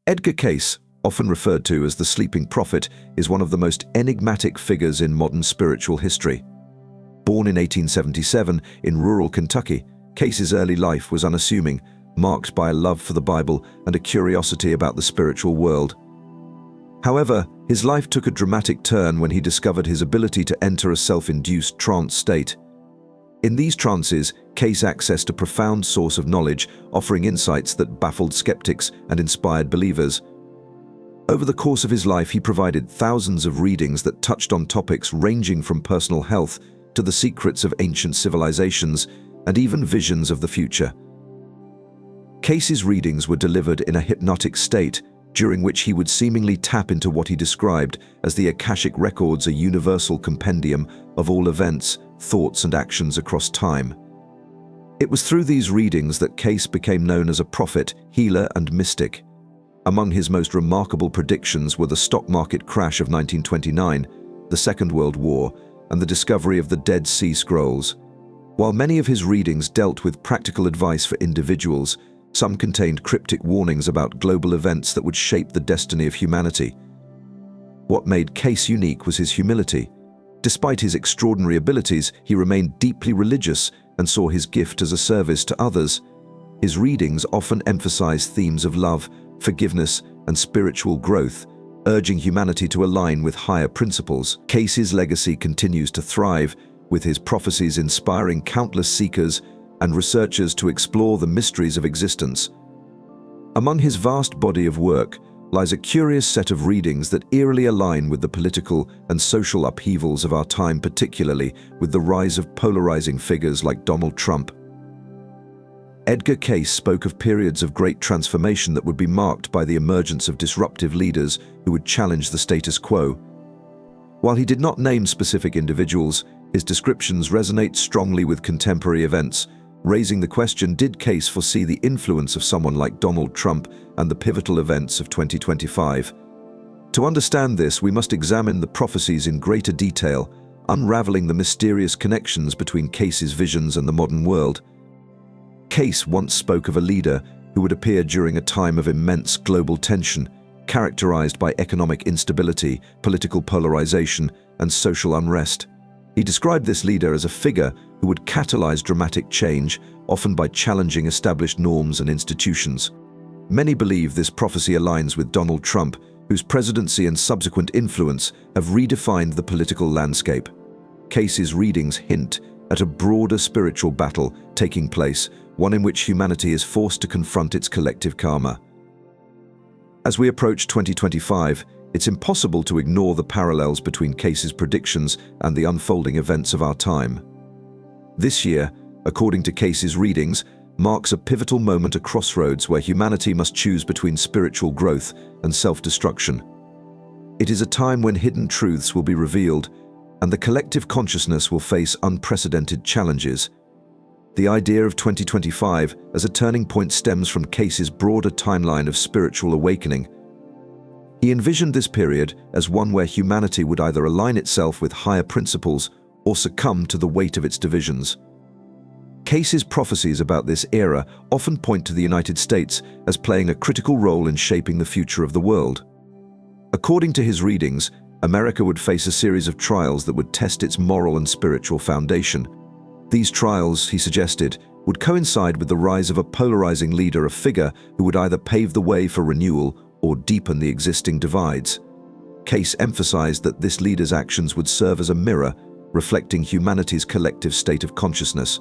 Edgar Cayce, often referred to as the Sleeping Prophet, is one of the most enigmatic figures in modern spiritual history. Born in 1877 in rural Kentucky, Cayce's early life was unassuming, marked by a love for the Bible and a curiosity about the spiritual world. However, his life took a dramatic turn when he discovered his ability to enter a self-induced trance state. In these trances, Cayce accessed a profound source of knowledge, offering insights that baffled skeptics and inspired believers. Over the course of his life, he provided thousands of readings that touched on topics ranging from personal health to the secrets of ancient civilizations and even visions of the future. Cayce's readings were delivered in a hypnotic state, during which he would seemingly tap into what he described as the Akashic Records, a universal compendium of all events, thoughts and actions across time. It was through these readings that Cayce became known as a prophet, healer and mystic. Among his most remarkable predictions were the stock market crash of 1929, the Second World War, and the discovery of the Dead Sea Scrolls. While many of his readings dealt with practical advice for individuals, some contained cryptic warnings about global events that would shape the destiny of humanity. What made Cayce unique was his humility. Despite his extraordinary abilities, he remained deeply religious and saw his gift as a service to others. His readings often emphasized themes of love, forgiveness, and spiritual growth, urging humanity to align with higher principles. Cayce's legacy continues to thrive, with his prophecies inspiring countless seekers and researchers to explore the mysteries of existence. Among his vast body of work lies a curious set of readings that eerily align with the political and social upheavals of our time, particularly with the rise of polarizing figures like Donald Trump. Edgar Cayce spoke of periods of great transformation that would be marked by the emergence of disruptive leaders who would challenge the status quo. While he did not name specific individuals, his descriptions resonate strongly with contemporary events, raising the question, did Cayce foresee the influence of someone like Donald Trump and the pivotal events of 2025? To understand this, we must examine the prophecies in greater detail, unraveling the mysterious connections between Cayce's visions and the modern world. Cayce once spoke of a leader who would appear during a time of immense global tension, characterized by economic instability, political polarization, and social unrest. He described this leader as a figure who would catalyze dramatic change, often by challenging established norms and institutions. Many believe this prophecy aligns with Donald Trump, whose presidency and subsequent influence have redefined the political landscape. Cayce's readings hint at a broader spiritual battle taking place, one in which humanity is forced to confront its collective karma. As we approach 2025, it's impossible to ignore the parallels between Cayce's predictions and the unfolding events of our time. This year, according to Cayce's readings, marks a pivotal moment, a crossroads where humanity must choose between spiritual growth and self-destruction. It is a time when hidden truths will be revealed, and the collective consciousness will face unprecedented challenges. The idea of 2025 as a turning point stems from Cayce's broader timeline of spiritual awakening. He envisioned this period as one where humanity would either align itself with higher principles or succumb to the weight of its divisions. Cayce's prophecies about this era often point to the United States as playing a critical role in shaping the future of the world. According to his readings, America would face a series of trials that would test its moral and spiritual foundation. These trials, he suggested, would coincide with the rise of a polarizing leader, a figure who would either pave the way for renewal or deepen the existing divides. Cayce emphasized that this leader's actions would serve as a mirror, reflecting humanity's collective state of consciousness.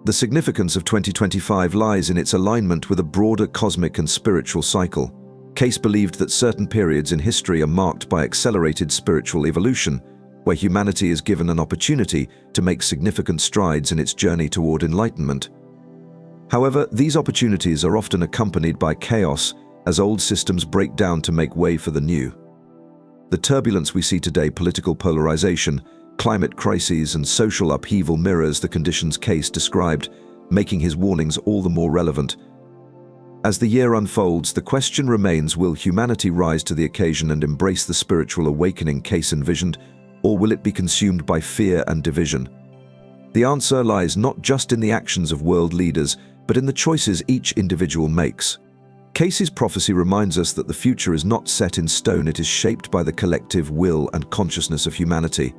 The significance of 2025 lies in its alignment with a broader cosmic and spiritual cycle. Cayce believed that certain periods in history are marked by accelerated spiritual evolution, where humanity is given an opportunity to make significant strides in its journey toward enlightenment. However, these opportunities are often accompanied by chaos as old systems break down to make way for the new. The turbulence we see today, political polarization, climate crises, and social upheaval mirrors the conditions Cayce described, making his warnings all the more relevant. As the year unfolds, the question remains, will humanity rise to the occasion and embrace the spiritual awakening Cayce envisioned, or will it be consumed by fear and division? The answer lies not just in the actions of world leaders, but in the choices each individual makes. Cayce's prophecy reminds us that the future is not set in stone, it is shaped by the collective will and consciousness of humanity.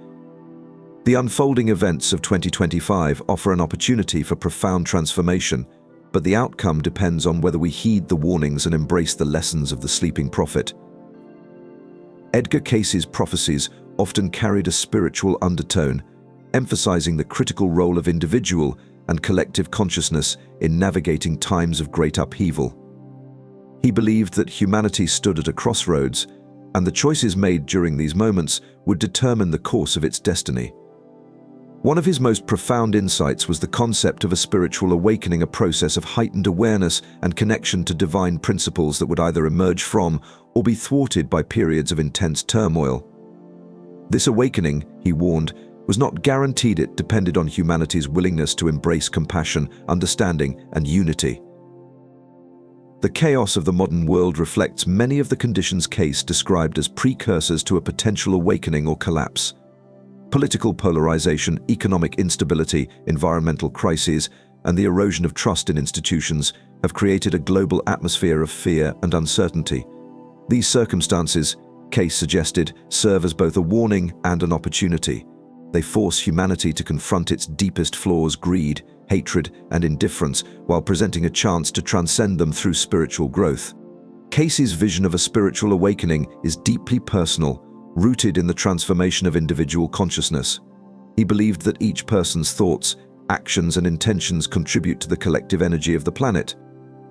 The unfolding events of 2025 offer an opportunity for profound transformation, but the outcome depends on whether we heed the warnings and embrace the lessons of the sleeping prophet. Edgar Cayce's prophecies often carried a spiritual undertone, emphasizing the critical role of individual and collective consciousness in navigating times of great upheaval. He believed that humanity stood at a crossroads, and the choices made during these moments would determine the course of its destiny. One of his most profound insights was the concept of a spiritual awakening, a process of heightened awareness and connection to divine principles that would either emerge from or be thwarted by periods of intense turmoil. This awakening, he warned, was not guaranteed. It depended on humanity's willingness to embrace compassion, understanding, and unity. The chaos of the modern world reflects many of the conditions Cayce described as precursors to a potential awakening or collapse. Political polarization, economic instability, environmental crises, and the erosion of trust in institutions have created a global atmosphere of fear and uncertainty. These circumstances, Cayce suggested, serve as both a warning and an opportunity. They force humanity to confront its deepest flaws: greed, hatred, and indifference, while presenting a chance to transcend them through spiritual growth. Cayce's vision of a spiritual awakening is deeply personal, rooted in the transformation of individual consciousness. He believed that each person's thoughts, actions, and intentions contribute to the collective energy of the planet.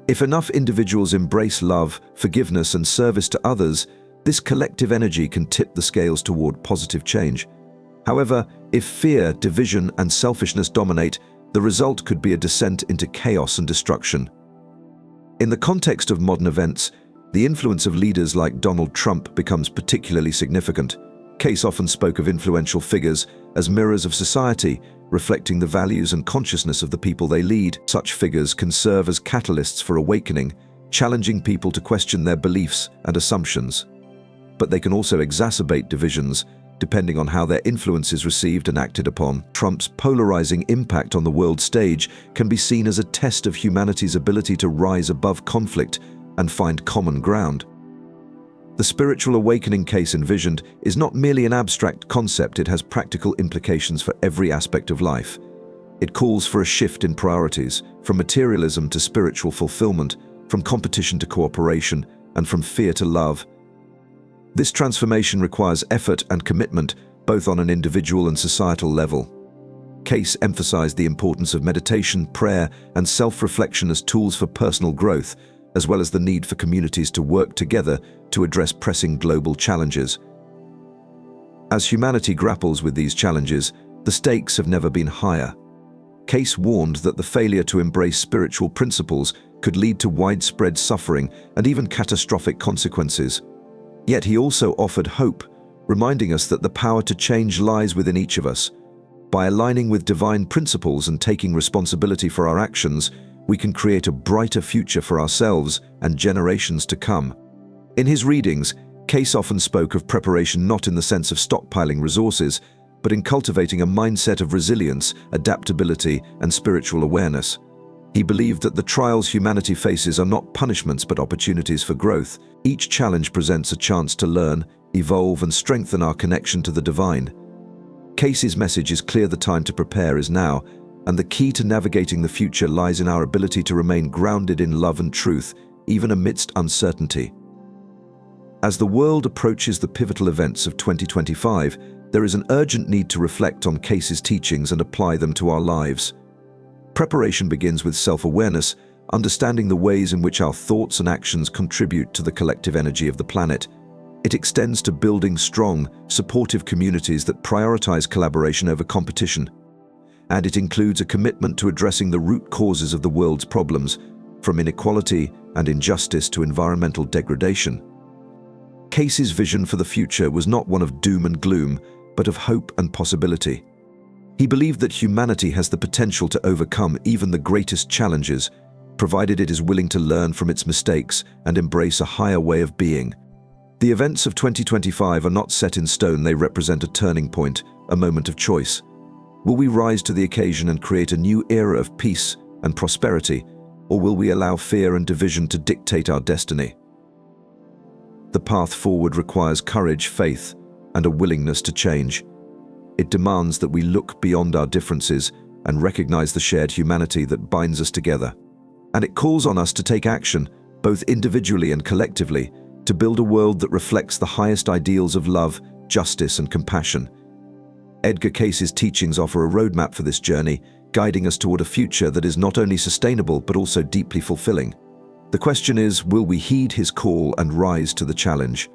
If enough individuals embrace love, forgiveness, and service to others, this collective energy can tip the scales toward positive change. However, if fear, division, and selfishness dominate, the result could be a descent into chaos and destruction. In the context of modern events, the influence of leaders like Donald Trump becomes particularly significant. Cayce often spoke of influential figures as mirrors of society, reflecting the values and consciousness of the people they lead. Such figures can serve as catalysts for awakening, challenging people to question their beliefs and assumptions. But they can also exacerbate divisions, depending on how their influence is received and acted upon. Trump's polarizing impact on the world stage can be seen as a test of humanity's ability to rise above conflict and find common ground. The spiritual awakening Cayce envisioned is not merely an abstract concept, it has practical implications for every aspect of life. It calls for a shift in priorities, from materialism to spiritual fulfillment, from competition to cooperation, and from fear to love. This transformation requires effort and commitment, both on an individual and societal level. Cayce emphasized the importance of meditation, prayer, and self-reflection as tools for personal growth, as well as the need for communities to work together to address pressing global challenges. As humanity grapples with these challenges, the stakes have never been higher. Cayce warned that the failure to embrace spiritual principles could lead to widespread suffering and even catastrophic consequences. Yet he also offered hope, reminding us that the power to change lies within each of us. By aligning with divine principles and taking responsibility for our actions, we can create a brighter future for ourselves and generations to come. In his readings, Cayce often spoke of preparation not in the sense of stockpiling resources, but in cultivating a mindset of resilience, adaptability, and spiritual awareness. He believed that the trials humanity faces are not punishments but opportunities for growth. Each challenge presents a chance to learn, evolve, and strengthen our connection to the divine. Cayce's message is clear: the time to prepare is now, and the key to navigating the future lies in our ability to remain grounded in love and truth, even amidst uncertainty. As the world approaches the pivotal events of 2025, there is an urgent need to reflect on Cayce's teachings and apply them to our lives. Preparation begins with self-awareness, understanding the ways in which our thoughts and actions contribute to the collective energy of the planet. It extends to building strong, supportive communities that prioritize collaboration over competition. And it includes a commitment to addressing the root causes of the world's problems, from inequality and injustice to environmental degradation. Cayce's vision for the future was not one of doom and gloom, but of hope and possibility. He believed that humanity has the potential to overcome even the greatest challenges, provided it is willing to learn from its mistakes and embrace a higher way of being. The events of 2025 are not set in stone, they represent a turning point, a moment of choice. Will we rise to the occasion and create a new era of peace and prosperity, Or will we allow fear and division to dictate our destiny? The path forward requires courage, faith, and a willingness to change. It demands that we look beyond our differences and recognize the shared humanity that binds us together. And it calls on us to take action, both individually and collectively, to build a world that reflects the highest ideals of love, justice, and compassion. Edgar Cayce's teachings offer a roadmap for this journey, guiding us toward a future that is not only sustainable but also deeply fulfilling. The question is, will we heed his call and rise to the challenge?